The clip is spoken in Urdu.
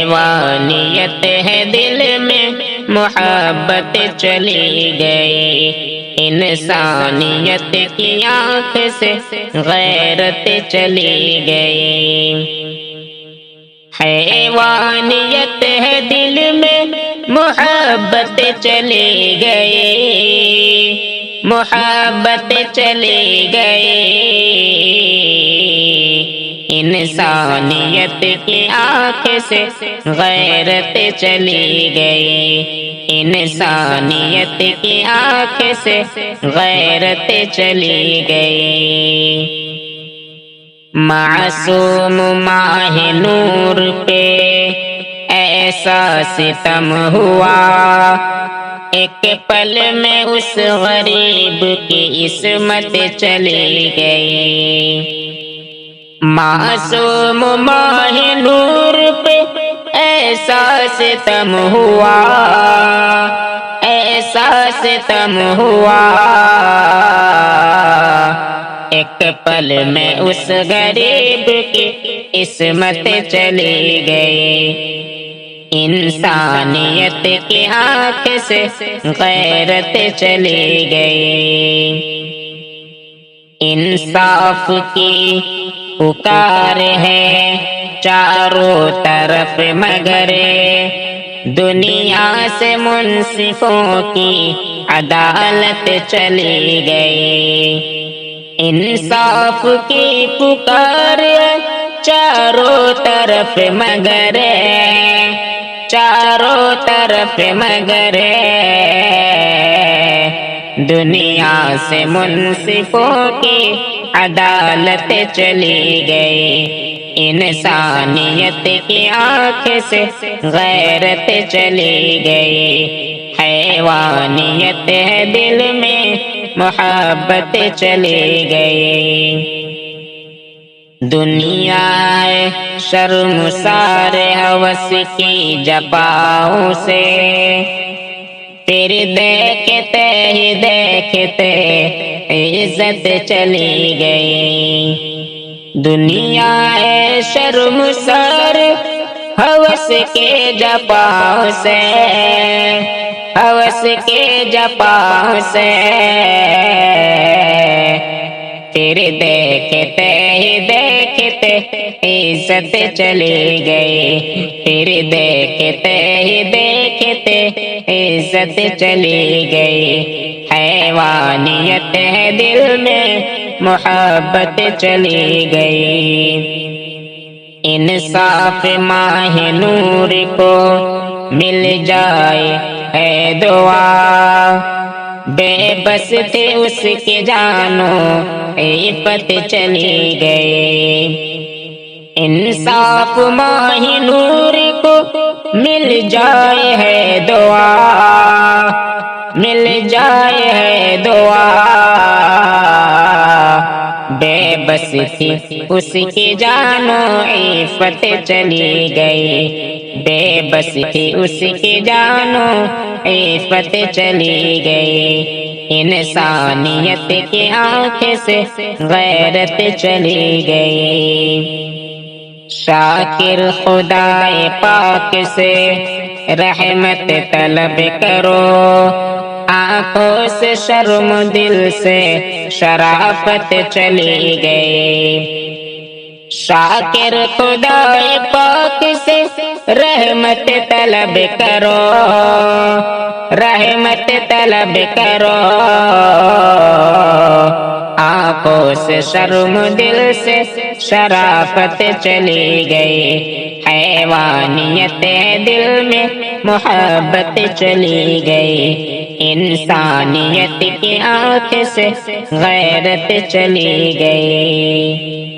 حیوانیت ہے دل میں محبت چلی گئی، انسانیت کی آنکھ سے غیرت چلی گئی۔ حیوانیت ہے دل میں محبت چلی گئی، محبت چلی گئی، انسانیت کی آنکھ سے غیرت چلی گئی، انسانیت کی آنکھ سے غیرت چلی گئی۔ معصوم ماہ نور پہ ایسا ستم ہوا، ایک پل میں اس غریب کی عصمت چلی گئی۔ معصوم ماہ نور پہ ایسا ستم ہوا، ایسا ستم ہوا، ایک پل میں اس غریب کی عصمت چلی گئی، انسانیت کی آنکھ سے غیرت چلی گئی۔ انصاف کی پکار ہے چاروں طرف مگر دنیا سے منصفوں کی عدالت چلی گئی۔ انصاف کی پکار ہے چاروں طرف مگر چاروں طرف مگر دنیا سے منصفوں کی عدالت چلی گئی، انسانیت کی آنکھ سے غیرت چلی گئی۔ حیوانیت ہے دل میں محبت چلی گئی۔ دنیا شرمسار ہوس کی جفاؤں سے پھر دیکھتے ہی دیکھتے عزت چلی گئی۔ دنیا شرمسار ہوس کے جفاؤں سے، ہوس کے جفاؤں سے پھر دیکھتے ہی دیکھتے عزت چلی گئی، پھر دیکھتے ہی دیکھتے عزت چلی گئی۔ حیوانیت ہے دل میں محبت چلی گئی۔ انصاف ماہ نور کو مل جائے ہے دعا، بے بس تھے اس کی جانوں عفت چلی گئی۔ انصاف ماہ نور کو مل جائے ہے دعا، مل جائے ہے دعا، بے بس تھی اس کی جانوں عفت چلی گئی، بے بس تھی اس کی جانوں عفت چلی گئی، انسانیت کی آنکھ سے غیرت چلی گئی۔ شاکر خدائے پاک سے رحمت طلب کرو، آنکھوں سے شرم دل سے شرافت چلی گئی۔ شاکر خدائے پاک سے رحمت طلب کرو، رحمت طلب کرو، آنکھوں سے شرم دل سے شرافت چلی گئی۔ حیوانیت دل میں محبت چلی گئی، انسانیت کی آنکھ سے غیرت چلی گئی۔